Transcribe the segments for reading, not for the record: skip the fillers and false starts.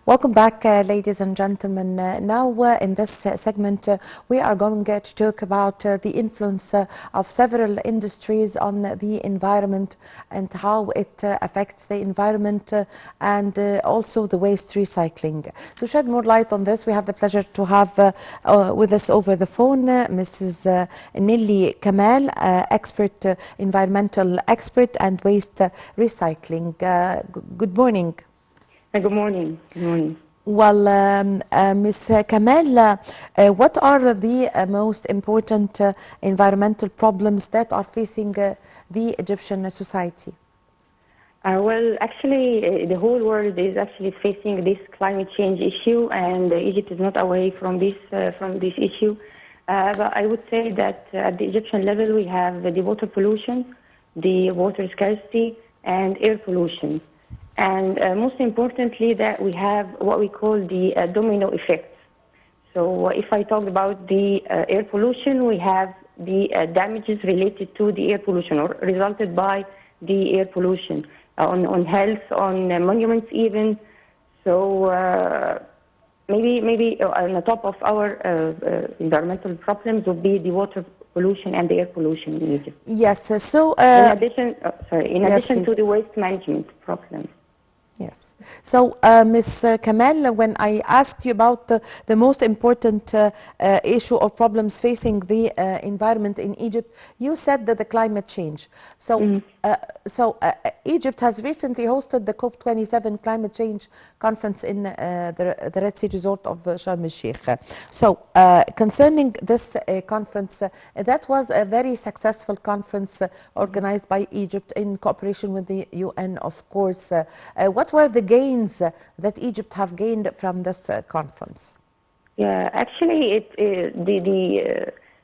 Welcome back, ladies and gentlemen. Now, in this segment, we are going to talk about the influence of several industries on the environment and how it affects the environment and also the waste recycling. To shed more light on this, we have the pleasure to have with us over the phone Mrs. Nelly Kamal, expert, environmental expert and waste recycling. Good morning. Good morning. Good morning. Well, Ms. Kamal, what are the most important environmental problems that are facing the Egyptian society? Well, actually, the whole world is actually facing this climate change issue, and Egypt is not away from this issue. But I would say that at the Egyptian level, we have the water pollution, the water scarcity, and air pollution. And most importantly, that we have what we call the domino effect. So if I talk about the air pollution, we have the damages related to the air pollution or resulted by the air pollution on health, on monuments even. So maybe on the top of our environmental problems would be the water pollution and the air pollution in Egypt. Yes, so... in addition, in yes, addition please. to the waste management problem. Yes. So, Ms. Kamal, when I asked you about the most important issue or problems facing the environment in Egypt, you said that the climate change. So, Egypt has recently hosted the COP27 climate change conference in the Red Sea resort of Sharm el-Sheikh. So, concerning this conference, that was a very successful conference organized by Egypt in cooperation with the UN, of course. What were the gains that Egypt have gained from this conference? Yeah, actually,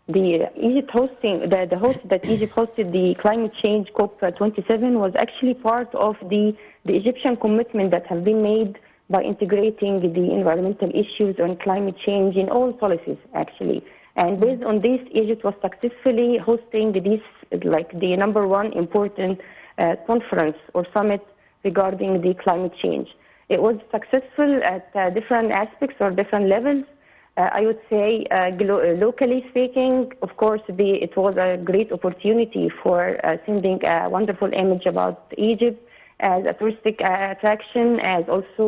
the Egypt hosting the host that Egypt hosted the climate change COP27 was actually part of the Egyptian commitment that have been made by integrating the environmental issues on climate change in all policies actually. And based on this, Egypt was successfully hosting this like the #1 important conference or summit regarding the climate change. It was successful at different aspects or different levels. I would say locally speaking, of course, it was a great opportunity for sending a wonderful image about Egypt as a touristic attraction, as also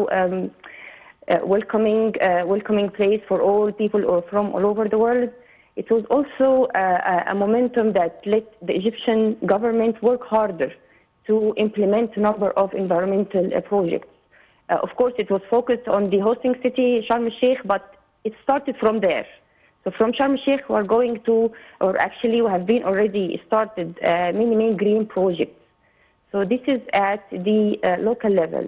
welcoming place for all people or from all over the world. It was also a momentum that let the Egyptian government work harder to implement a number of environmental projects. Of course, it was focused on the hosting city, Sharm el-Sheikh, but it started from there. So from Sharm el-Sheikh, we are going to, or actually we have been already started many green projects. So this is at the local level.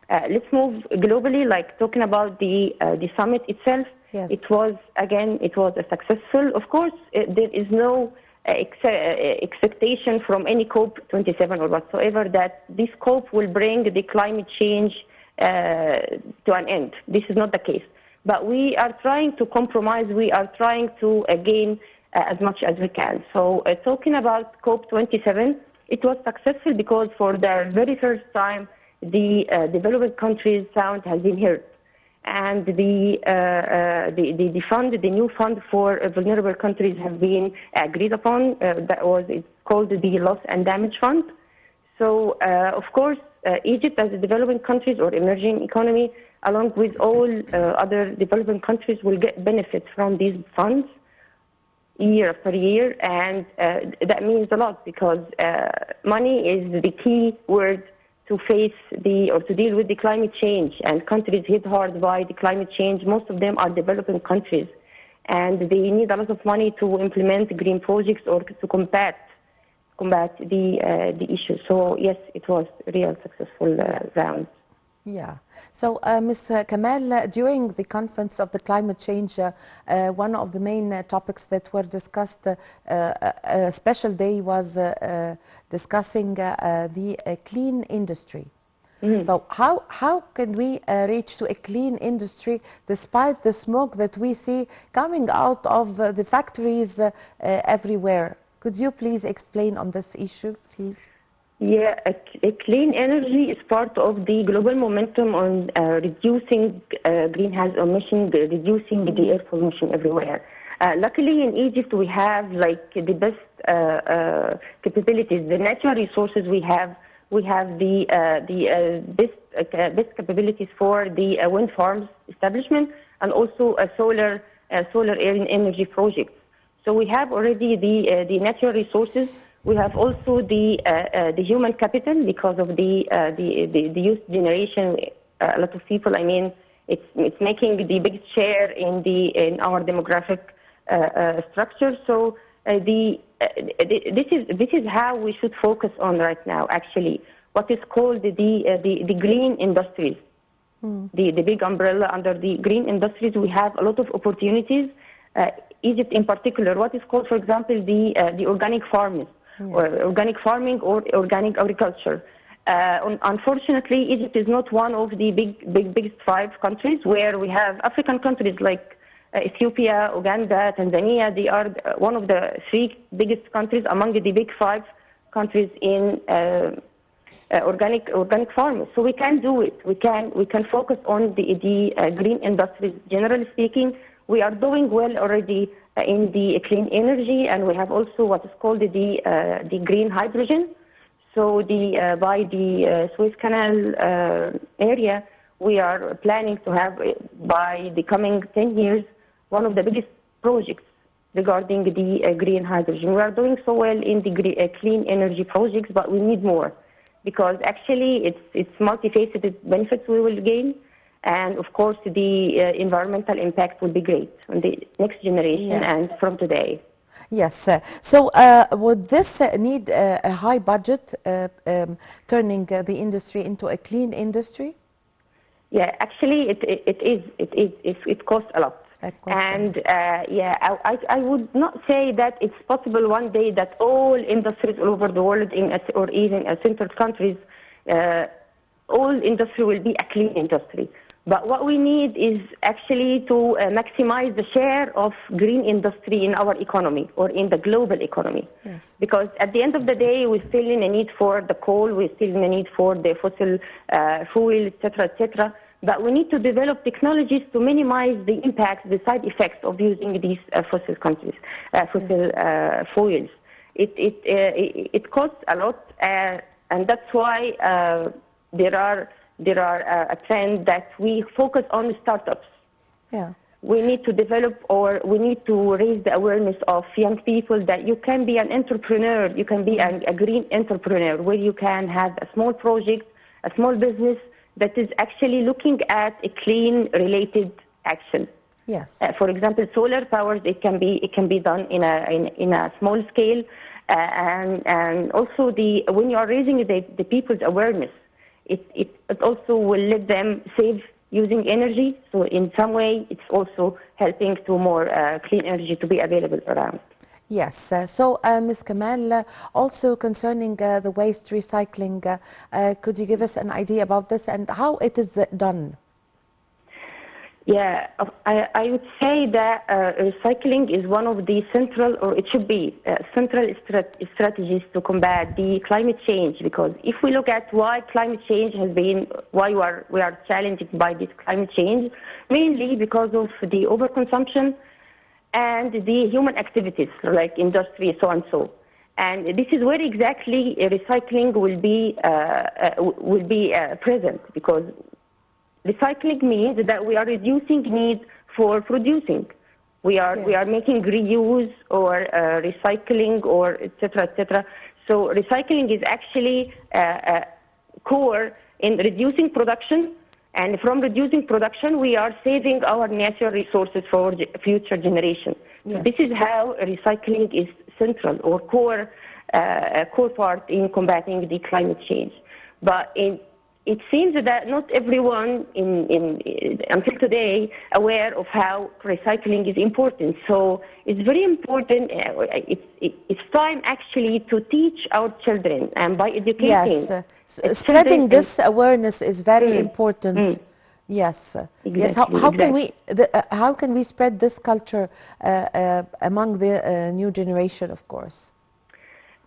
Let's move globally, like talking about the summit itself. Yes. It was a successful. Of course, there is no expectation from any COP27 or whatsoever that this COP will bring the climate change to an end. This is not the case. But we are trying to compromise. We are trying to gain as much as we can. So talking about COP27, it was successful because for the very first time, the developing countries' sound has been heard. And the new fund for vulnerable countries have been agreed upon. It's called the Loss and Damage Fund. So, of course, Egypt as a developing countries or emerging economy, along with all other developing countries, will get benefits from these funds year after year. And that means a lot because money is the key word to face to deal with the climate change, and countries hit hard by the climate change. Most of them are developing countries, and they need a lot of money to implement green projects or to combat the issue. So yes, it was a real successful round. Yeah. So, Ms. Kamal, during the conference of the climate change, one of the main topics that were discussed, a special day was discussing the clean industry. So how can we reach to a clean industry despite the smoke that we see coming out of the factories everywhere? Could you please explain on this issue, please? Yeah, a clean energy is part of the global momentum on reducing greenhouse emission, reducing the air pollution everywhere. Luckily, in Egypt, we have like the best capabilities, the natural resources we have. We have the best capabilities for the wind farms establishment and also a solar energy projects. So we have already the natural resources. We have also the human capital because of the youth generation. A lot of people. I mean, it's making the biggest share in our demographic structure. So this is how we should focus on right now. Actually, what is called the green industries, the big umbrella under the green industries. We have a lot of opportunities. Egypt in particular, what is called, for example, the organic farming, or organic farming or organic agriculture. Unfortunately, Egypt is not one of the biggest 5 countries where we have African countries like Ethiopia, Uganda, Tanzania. They are one of the 3 biggest countries among the big 5 countries in organic farming. So we can do it. We can focus on the green industries. Generally speaking, we are doing well already in the clean energy, and we have also what is called the green hydrogen. So by the Suez Canal area, we are planning to have by the coming 10 years one of the biggest projects regarding the green hydrogen. We are doing so well in the clean energy projects, but we need more because actually it's multifaceted benefits we will gain. And of course, the environmental impact will be great on the next generation and from today. Yes. So would this need a high budget, turning the industry into a clean industry? Yeah, actually, it is. It costs a lot. And I would not say that it's possible one day that all industries all over the world, or even centered countries, all industry will be a clean industry. But what we need is actually to maximize the share of green industry in our economy or in the global economy. Yes. Because at the end of the day, we're still in a need for the coal, we're still in a need for the fossil fuel, etc., etc. But we need to develop technologies to minimize the impacts, the side effects of using these fossil fuels. It costs a lot, and that's why there are a trend that we focus on startups. Yeah. We need to develop, or we need to raise the awareness of young people that you can be an entrepreneur, you can be a green entrepreneur, where you can have a small project, a small business that is actually looking at a clean related action. Yes. For example, solar powers, it can be done in a small scale, and also when you are raising the people's awareness, it also will let them save using energy. So in some way, it's also helping to more clean energy to be available around. Yes. So, Ms. Kamal, also concerning the waste recycling, could you give us an idea about this and how it is done? Yeah, I would say that recycling is one of the central, or it should be central strategies to combat the climate change. Because if we look at why climate change has been, why we are challenged by this climate change, mainly because of the overconsumption and the human activities like industry, so and so. And this is where exactly recycling will be present, because recycling means that we are reducing need for producing. We are making reuse or recycling or etc. etc. So recycling is actually core in reducing production, and from reducing production, we are saving our natural resources for future generations. Yes. So this is how recycling is central or core part in combating the climate change. But it seems that not everyone until today aware of how recycling is important. So it's very important. It's time actually to teach our children, and by educating. Yes, spreading this awareness is very important. Yes, exactly, yes. How can we spread this culture among the new generation? Of course.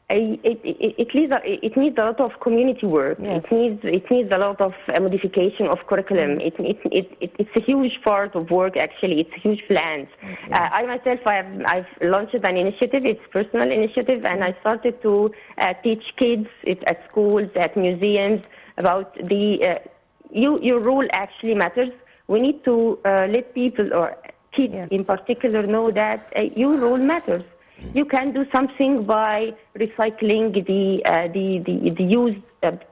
It needs a lot of community work. Yes. It needs a lot of modification of curriculum. It's a huge part of work. Actually, it's a huge plan. I myself, I've launched an initiative. It's a personal initiative, and I started to teach kids at schools, at museums about the your role actually matters. We need to let people or kids Yes. in particular know that your role matters. You can do something by recycling the used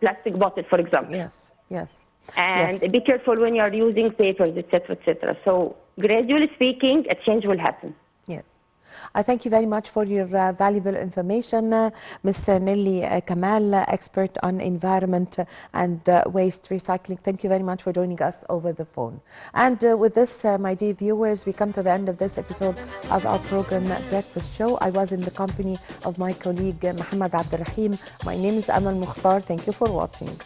plastic bottle, for example. Yes. Yes. And Yes. be careful when you are using papers, etc., etc. So, gradually speaking, a change will happen. Yes. I thank you very much for your valuable information, Ms. Nelly Kamal, expert on environment and waste recycling. Thank you very much for joining us over the phone. And with this, my dear viewers, we come to the end of this episode of our program Breakfast Show. I was in the company of my colleague Mohammed Abdelrahim. My name is Amal Mukhtar. Thank you for watching.